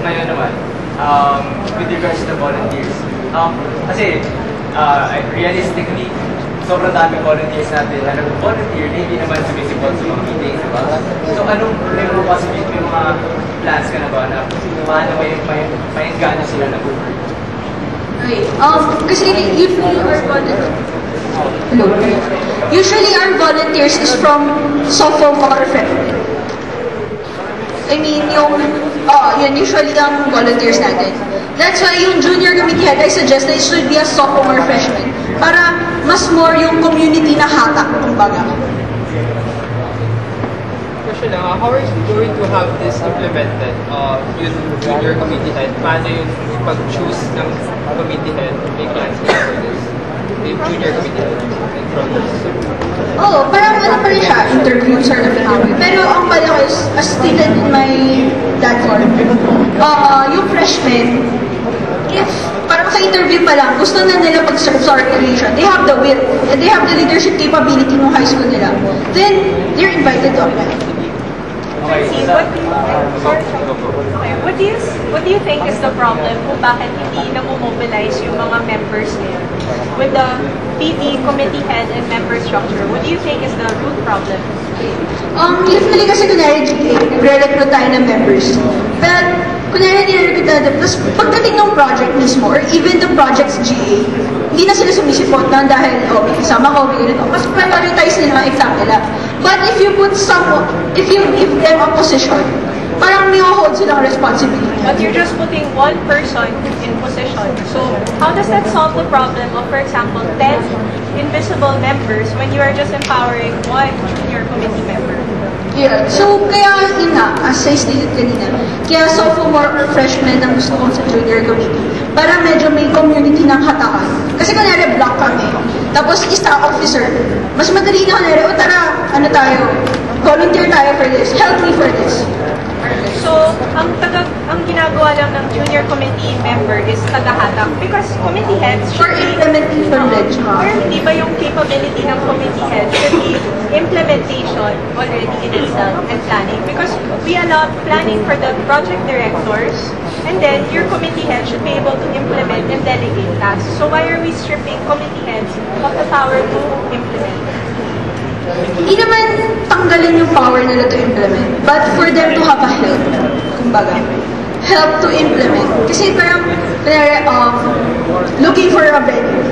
ngayon naman, with regards to volunteers, kasi realistically, sobrang daming volunteers natin na nag-volunteer, hindi naman sumisipot sa mga meetings, diba? So anong may mga plans ka na ba na paano may engganyo sila na over? Okay. Kasi usually our volunteers is from sophomore freshmen. I mean, yan usually ang volunteers natin. That's why yung junior committee head, I suggest that it should be a sophomore freshman. Para mas more yung community na hatak, kumbaga. Question lang, how are you going to have this implemented? Yung junior committee head, paano yung pag-choose ng committee head? May plans for this? Yung junior committee head from this? Parang ano pa rin siya, interview sort of interview. Pero ang pala ko is, as stated in my platform, yung freshmen, if parang sa interview pa lang, gusto na nila pag-serve sa organization, they have the will, and they have the leadership capability ng high school nila, then they're invited to apply. What do you think is the problem kung bakit hindi na-mobilize yung mga members nila? With the PD, committee head, and member structure, what do you think is the root problem? Usually kasi kunwari GA, nagre-recruit tayo ng members. But kunwari nire-recruit natin, tapos pagdating ng project mismo, or even the project's GA, hindi na sila sumisipot na dahil, may kasama ko, may ganito. Mas prioritize nila ang exam nila. But if you give them a position, parang may hold silang responsibility. But you're just putting one person in position. So how does that solve the problem of, for example, 10 invisible members when you are just empowering one junior committee member? Yeah. So kaya yun nga, as I stated kanina, kaya sophomore or freshman ang gusto kong sa junior committee para medyo may community ng hatakan. Kasi kunwari block kami, tapos isa officer, mas madali na kunwari, tara, volunteer tayo for this, help me for this. So, ang ginagawa lang ng junior committee member is tagahatak because committee heads For implementation knowledge. Or hindi ba yung capability ng committee heads should be implementation already in itself and planning? Because we allow planning for the project directors and then your committee head should be able to implement and delegate tasks. So why are we stripping committee heads of the power to implement? Hindi naman tanggalin yung power nila to implement, but for them to have a help, kumbaga. Help to implement. Kasi parang, looking for a venue.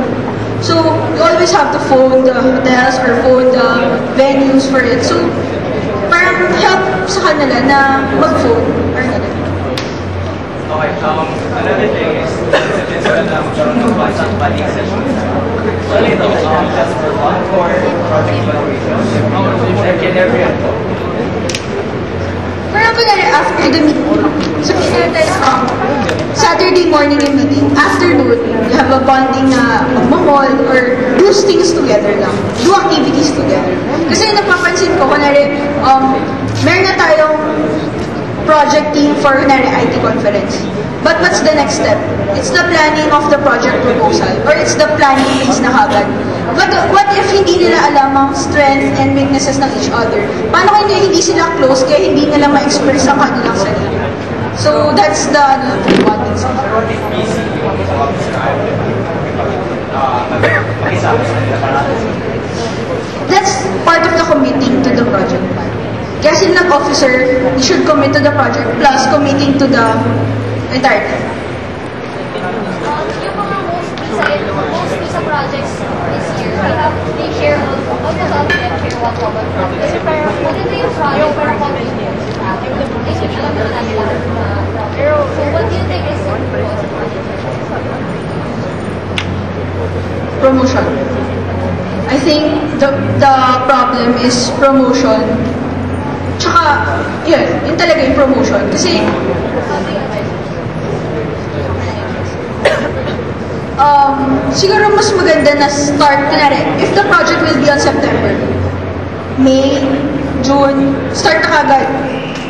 So, you always have to phone the hotels or phone the venues for it. So, parang help sa kanila na mag-phone or ganun. Okay, another thing is, since na magkaroon ng body sessions, so ito, just for one for project evaluation, like in every ano. For example, after the meeting, so Saturday morning yung meeting, afternoon, we have a bonding na mag-mall or do things together lang. Do activities together. Kasi napapansin ko, kunwari, meron na tayong project team for kunwari IT conference. But what's the next step? It's the planning of the project proposal or it's the planning phase na kagad. But what if hindi nila alam ang strength and weaknesses ng each other? Paano kung hindi sila close kaya hindi nila ma-express ang kanilang sarili? So that's the bonding session. That's part of the committing to the project plan. Kaya sila officer, you should commit to the project plus committing to the entire team. Yung mga mostly sa projects this year, they share all the of them share one common problem. Kasi parang, maganda yung project para common yun. Implementation, alam na natin lahat. Pero, what do you think is promotion? I think the problem is promotion. Tsaka, yun talaga yung promotion. Kasi, siguro mas maganda na start, kunwari, if the project will be on September, May, June, start na kagad.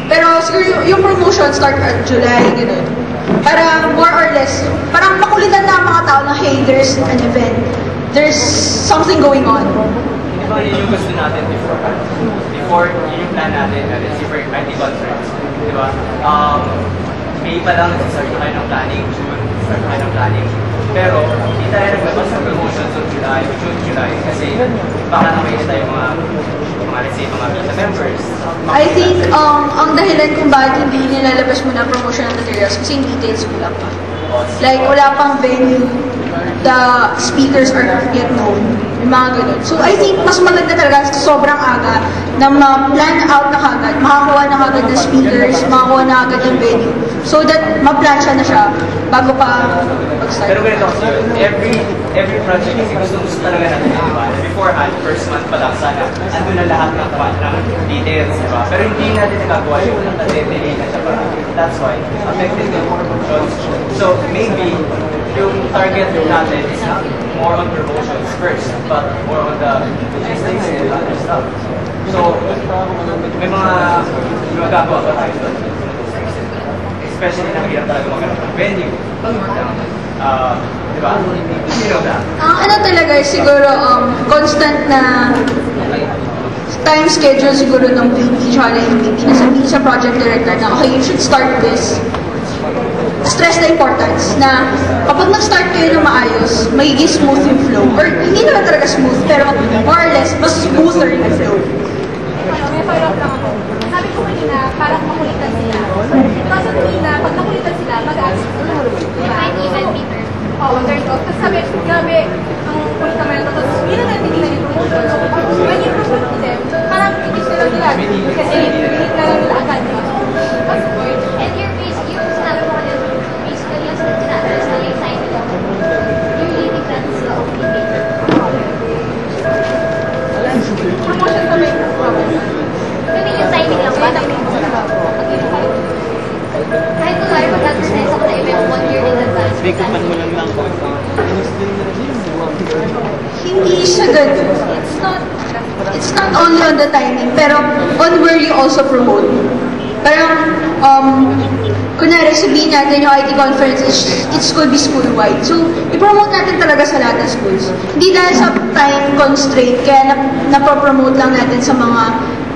Pero siguro yung promotion start at July, gano'n. Para more or less, parang makulitan na ang mga tao na, hey, there's an event. There's something going on. Di ba yun yung gusto natin before yun yung plan natin, let's say for IT conference, di ba? pa lang, start na kayo ng planning, June, start na kayo ng planning. Pero, hindi tayo naglabas ng promotions on June, July, kasi baka naman tayo let's say, mga beta members. I think, ang dahilan kung bakit hindi nilalabas mo na promotional materials kasi yung details kulang pa. Like, wala pang venue, the speakers are not yet known, yung mga ganun. So, I think, mas maganda talaga sobrang aga na ma-plan out na kagad, makakuha na kagad ng speakers, makakuha na kagad ng venue, so that ma-plan siya na siya bago pa mag-start. Pero ganito kasi yun, every project kasi gusto talaga natin, di ba? Beforehand, first month pa lang sana, ando na lahat ng details, di ba? Pero hindi natin nagagawa yun, kasi delay na siya pa. That's why, affected the promotions. So, maybe, yung target natin is not more on promotions first, but more on the logistics and other stuff. So, may mga gagawa pa tayo doon. Especially na hirap talaga magkaroon ng venue. Di ba? You know that. Ang ano talaga, siguro, constant na time schedule siguro ng VP tsaka ng VP na sabihin sa project director na, okay, you should start this. Stress na importance na kapag nag-start kayo ng maayos, magiging smooth yung flow. Or hindi naman talaga smooth, pero more or less, mas smoother yung flow. May follow-up lang ako. Sabi ko kanina, parang makulitan sila. It doesn't mean na pag nakulitan sila, mag-ask. Might even be there. Oo, there's off. Tapos sabi, grabe, ang kulit naman ito. Tapos yun ang natigilan yung promotion. So, when you promote them, parang itis na lang nila. Kasi pilit na lang nila agad. And your base, yung sinabi mo kanina, basically yung sinabi na yung sign nila. You're leaving that sila obligated. Promotion kami. Maybe yung timing lang ba? Kahit kung tayo mag-advertise ako na event 1 year in advance. Hindi siya ganun. It's not only on the timing, pero on where you also promote. Parang, kunwari sabihin natin yung IT conference, it could be school-wide. So, i-promote natin talaga sa lahat ng schools. Hindi dahil sa time constraint, kaya napopromote lang natin sa mga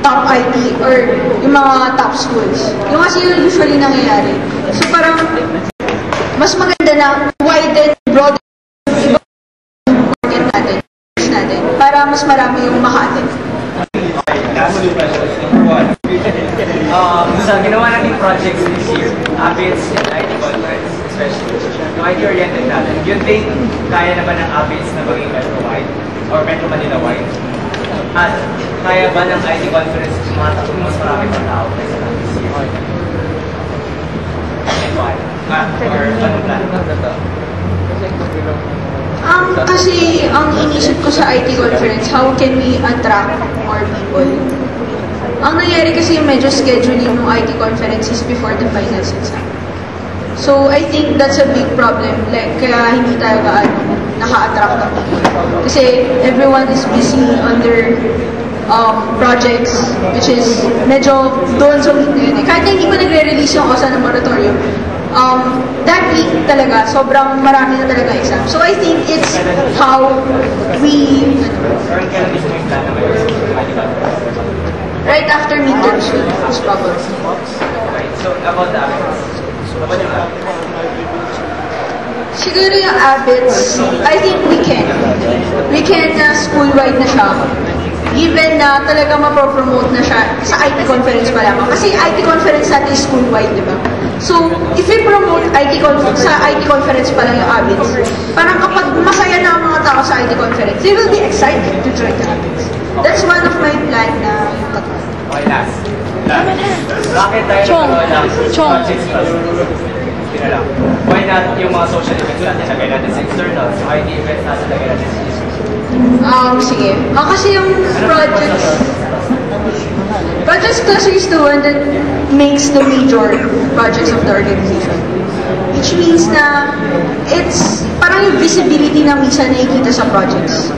top IT or yung mga top schools. Yung kasi yun usually nangyayari. So, parang, mas maganda na widen, broaden yung market natin para mas marami yung maka-attend. Last two questions. Number one, sa ginawa nating projects this year, ABITS and IT conference, especially, yung IT-oriented natin, you think kaya naman ng ABITS na maging Metro-wide or Metro Manila-wide? At kaya ba ng IT conference tumatakbo mas marami pa tao kaysa ng this year? And why? Or anong plan? Kasi ang inisip ko sa IT conference, how can we attract more people? Ang nangyari kasi yung medyo scheduling ng IT conferences before the finals exam. So, I think that's a big problem. Like, kaya hindi tayo naka-attract ng people. Kasi everyone is busy on their projects, which is medyo doon sa week na yun. Kahit na hindi pa nagre-release yung OSA ng moratorium, that week talaga, sobrang marami na talaga exam. So, I think it's how we... Right after midterms, most probably. Okay, so about the ABITS. About yung ABITS? Siguro yung ABITS, I think we can. We can school-wide na siya. Given na talaga mapropromote na siya sa IT conference pa lamang. Kasi IT conference natin is school-wide, di ba? So, if we promote sa IT conference pa lang yung ABITS, parang kapag masaya na ang mga tao sa IT conference, they will be excited to join the ABITS. That's one of my plan na tatlo. Okay, last. Bakit tayo nagkaroon ng projects plus? Lang. Why not yung mga social events natin lagay natin sa externals, yung IT events natin lagay natin sa externals? Sige. Kasi yung projects cluster is the one that makes the major projects of the organization. Which means na it's parang yung visibility na minsan nakikita sa projects.